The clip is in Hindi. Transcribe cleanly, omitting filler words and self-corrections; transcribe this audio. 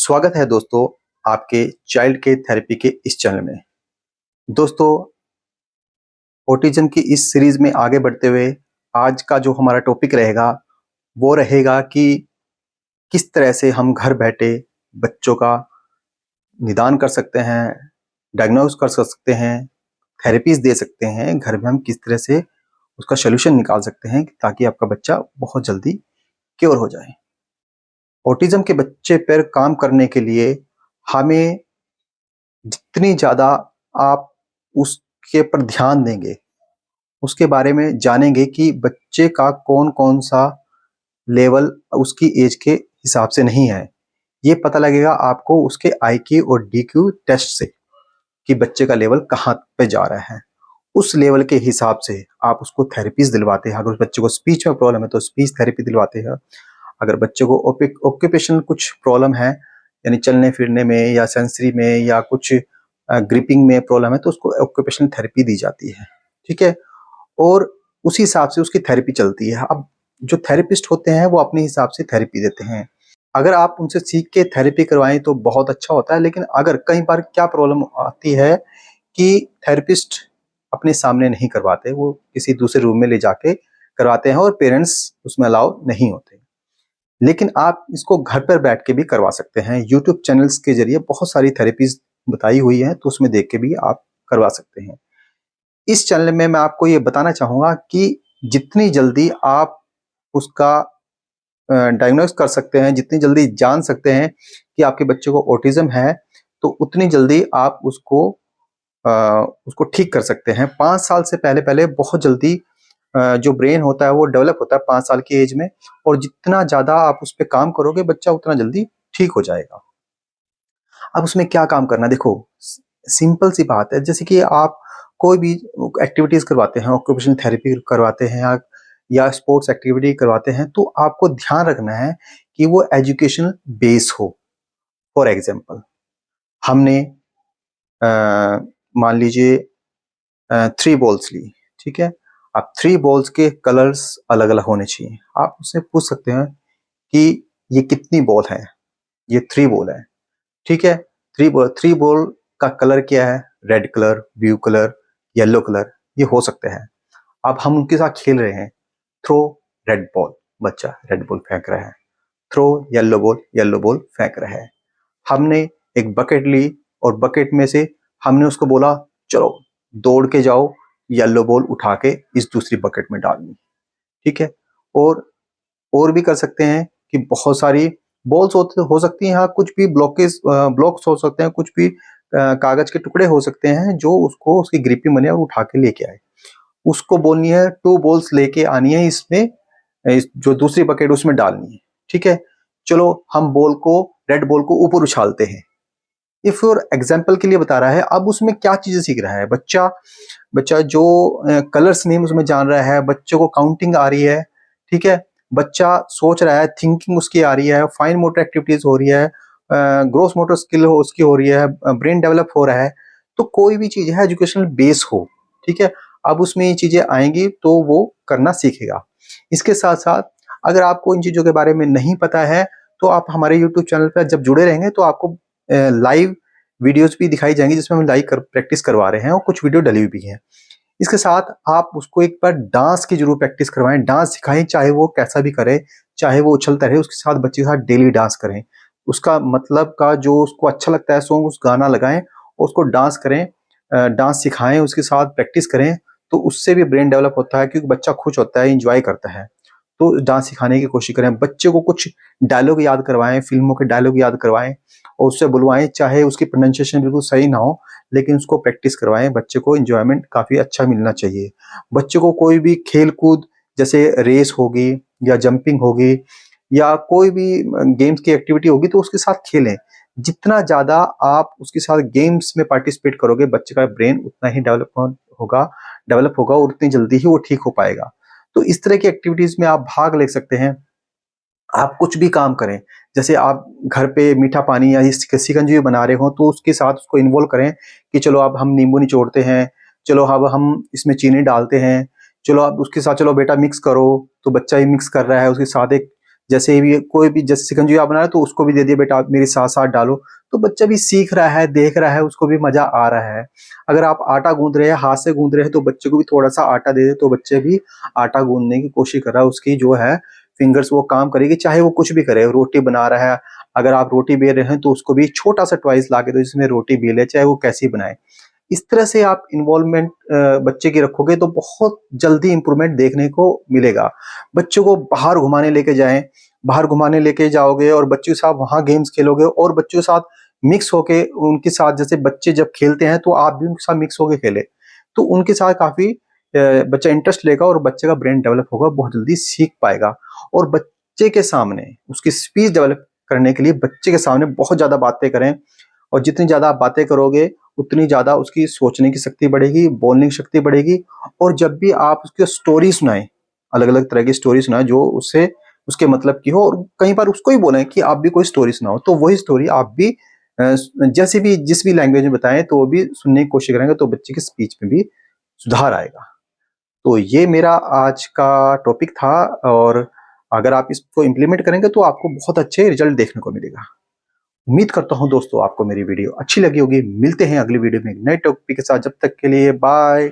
स्वागत है दोस्तों आपके चाइल्ड के थेरेपी के इस चैनल में। दोस्तों, ऑटिज्म की इस सीरीज में आगे बढ़ते हुए आज का जो हमारा टॉपिक रहेगा वो रहेगा कि किस तरह से हम घर बैठे बच्चों का निदान कर सकते हैं, डायग्नोज कर सकते हैं, थेरेपीज दे सकते हैं। घर में हम किस तरह से उसका सोल्यूशन निकाल सकते हैं ताकि आपका बच्चा बहुत जल्दी क्योर हो जाए। ऑटिज्म के बच्चे पर काम करने के लिए हमें जितनी ज़्यादा आप उसके पर ध्यान देंगे, उसके बारे में जानेंगे कि बच्चे का कौन-कौन सा लेवल उसकी एज के हिसाब से नहीं है। ये पता लगेगा आपको उसके आईक्यू और डीक्यू टेस्ट से कि बच्चे का लेवल कहाँ पे जा रहा है। उस लेवल के हिसाब से आप उसको थेरेपीज़ दिलवाते हैं। अगर उस बच्चे को स्पीच में प्रॉब्लम है तो स्पीच थेरेपी दिलवाते हैं। अगर बच्चे को ऑक्यूपेशनल कुछ प्रॉब्लम है, यानी चलने फिरने में या सेंसरी में या कुछ ग्रिपिंग में प्रॉब्लम है, तो उसको ऑक्यूपेशनल थेरेपी दी जाती है। ठीक है, और उसी हिसाब से उसकी थेरेपी चलती है। अब जो थेरेपिस्ट होते हैं वो अपने हिसाब से थेरेपी देते हैं। अगर आप उनसे सीख के थेरेपी करवाएं तो बहुत अच्छा होता है, लेकिन अगर कई बार क्या प्रॉब्लम आती है कि थेरेपिस्ट अपने सामने नहीं करवाते, वो किसी दूसरे रूम में ले जाके करवाते हैं और पेरेंट्स उसमें अलाउ नहीं होते। लेकिन आप इसको घर पर बैठ के भी करवा सकते हैं। यूट्यूब चैनल्स के जरिए बहुत सारी थेरेपीज बताई हुई हैं, तो उसमें देख के भी आप करवा सकते हैं। इस चैनल में मैं आपको ये बताना चाहूँगा कि जितनी जल्दी आप उसका डायग्नोस कर सकते हैं, जितनी जल्दी जान सकते हैं कि आपके बच्चे को ऑटिज्म है, तो उतनी जल्दी आप उसको ठीक कर सकते हैं। 5 साल से पहले बहुत जल्दी जो ब्रेन होता है वो डेवलप होता है 5 साल की एज में, और जितना ज़्यादा आप उस पे काम करोगे बच्चा उतना जल्दी ठीक हो जाएगा। अब उसमें क्या काम करना है, देखो सिंपल सी बात है। जैसे कि आप कोई भी एक्टिविटीज़ करवाते हैं, ऑक्यूपेशनल थेरेपी करवाते हैं या स्पोर्ट्स एक्टिविटी करवाते हैं, तो आपको ध्यान रखना है कि वो एजुकेशनल बेस हो। फॉर एग्जाम्पल, हमने मान लीजिए 3 बॉल्स ली, ठीक है। अब 3 बॉल्स के कलर्स अलग-अलग होने चाहिए। आप उससे पूछ सकते हैं कि ये कितनी बॉल है? ये 3 बॉल है, ठीक है। 3 बॉल का कलर क्या है? Red colour, blue colour, yellow colour, ये हो सकते हैं। अब हम उनके साथ खेल रहे हैं। थ्रो रेड बॉल, बच्चा रेड बॉल फेंक रहा है। थ्रो येलो बॉल फेंक रहा है। हमने एक बकेट ली और बकेट में से हमने उसको बोला चलो दौड़ के जाओ, येलो बॉल उठा के इस दूसरी बकेट में डालनी, ठीक है। और भी कर सकते हैं कि बहुत सारी बॉल्स हो सकती हैं, यहाँ कुछ भी ब्लॉक्स हो सकते हैं, कुछ भी कागज के टुकड़े हो सकते हैं जो उसको उसकी ग्रिपिंग बने और उठा के लेके आए। उसको बोलनी है 2 बॉल्स लेके आनी है, इसमें जो दूसरी बकेट उसमें डालनी है, ठीक है। चलो हम रेड बॉल को ऊपर उछालते हैं। ये फॉर एग्जाम्पल के लिए बता रहा है। अब उसमें क्या चीजें सीख रहा है बच्चा जो कलर्स नेम उसमें जान रहा है, बच्चों को काउंटिंग आ रही है, ठीक है। बच्चा सोच रहा है, थिंकिंग उसकी आ रही है, फाइन मोटर एक्टिविटीज हो रही है, ग्रोस मोटर स्किल उसकी हो रही है, ब्रेन डेवलप हो रहा है। तो कोई भी चीज है एजुकेशनल बेस हो, ठीक है। अब उसमें ये चीजें आएंगी तो वो करना सीखेगा। इसके साथ साथ अगर आपको इन चीजों के बारे में नहीं पता है तो आप हमारे यूट्यूब चैनल पर जब जुड़े रहेंगे तो आपको लाइव वीडियोस भी दिखाई जाएंगी जिसमें हम लाइव प्रैक्टिस करवा रहे हैं और कुछ वीडियो डली हुई भी हैं। इसके साथ आप उसको एक बार डांस की जरूर प्रैक्टिस करवाएं, डांस सिखाएं, चाहे वो कैसा भी करे, चाहे वो उछलता रहे, उसके साथ बच्चे के साथ डेली डांस करें। उसका मतलब का जो उसको अच्छा लगता है सॉन्ग, उस गाना लगाएं और उसको डांस करें, डांस सिखाएं, उसके साथ प्रैक्टिस करें। तो उससे भी ब्रेन डेवलप होता है, क्योंकि बच्चा खुश होता है, इंजॉय करता है। तो डांस सिखाने की कोशिश करें। बच्चे को कुछ डायलॉग याद करवाएं, फिल्मों के डायलॉग याद करवाएं और उससे बुलवाएं, चाहे उसकी प्रोनाउंसिएशन बिल्कुल सही ना हो, लेकिन उसको प्रैक्टिस करवाएं। बच्चे को एंजॉयमेंट काफी अच्छा मिलना चाहिए। बच्चे को कोई भी खेल कूद, जैसे रेस होगी या जंपिंग होगी या कोई भी गेम्स की एक्टिविटी होगी, तो उसके साथ खेलें। जितना ज्यादा आप उसके साथ गेम्स में पार्टिसिपेट करोगे, बच्चे का ब्रेन उतना ही डेवलप होगा और उतनी जल्दी ही वो ठीक हो पाएगा। तो इस तरह की एक्टिविटीज में आप भाग ले सकते हैं। आप कुछ भी काम करें, जैसे आप घर पे मीठा पानी या शिकंजी बना रहे हो तो उसके साथ उसको इन्वॉल्व करें कि चलो अब हम नींबू निचोड़ते हैं, चलो अब हम इसमें चीनी डालते हैं, चलो अब उसके साथ चलो बेटा मिक्स करो। तो बच्चा ही मिक्स कर रहा है, उसके साथ एक जैसे भी कोई भी जैसे शिकंजी आप बना रहे तो उसको भी दे दिया बेटा आप मेरे साथ साथ डालो, तो बच्चा भी सीख रहा है, देख रहा है, उसको भी मजा आ रहा है। अगर आप आटा गूंद रहे हैं, हाथ से गूंद रहे हैं, तो बच्चे को भी थोड़ा सा आटा दे दे तो बच्चे भी आटा गूंदने की कोशिश कर रहा है, उसकी जो है फिंगर्स वो काम करेगी, चाहे वो कुछ भी करे, रोटी बना रहा है, अगर आप रोटी बेल रहे हैं तो उसको भी छोटा सा टॉयज ला के दो जिसमें रोटी बेले, चाहे वो कैसी बनाए। इस तरह से आप इन्वॉल्वमेंट बच्चे की रखोगे तो बहुत जल्दी इंप्रूवमेंट देखने को मिलेगा। बच्चों को बाहर घुमाने लेके जाएं, बाहर घुमाने लेके जाओगे और बच्चों के साथ वहां गेम्स खेलोगे और बच्चों के साथ मिक्स होके उनके साथ, जैसे बच्चे जब खेलते हैं तो आप भी उनके साथ मिक्स होके खेले, तो उनके साथ काफी बच्चा इंटरेस्ट लेगा और बच्चे का ब्रेन डेवलप होगा, बहुत जल्दी सीख पाएगा। और बच्चे के सामने उसकी स्पीच डेवलप करने के लिए बच्चे के सामने बहुत ज्यादा बातें करें, और जितनी ज्यादा आप बातें करोगे उतनी ज्यादा उसकी सोचने की शक्ति बढ़ेगी, बोलने की शक्ति बढ़ेगी। और जब भी आप उसको स्टोरी सुनाएं, अलग अलग तरह की स्टोरी सुनाएं जो उससे उसके मतलब की हो, और कई बार उसको ही बोलें कि आप भी कोई स्टोरी सुनाओ, तो वही स्टोरी आप भी जैसे भी जिस भी लैंग्वेज में बताएं तो वो भी सुनने की कोशिश करेंगे, तो बच्चे की स्पीच में भी सुधार आएगा। तो ये मेरा आज का टॉपिक था, और अगर आप इसको इम्प्लीमेंट करेंगे तो आपको बहुत अच्छे रिजल्ट देखने को मिलेगा। उम्मीद करता हूं दोस्तों आपको मेरी वीडियो अच्छी लगी होगी। मिलते हैं अगली वीडियो में एक नए टॉपिक के साथ, जब तक के लिए बाय।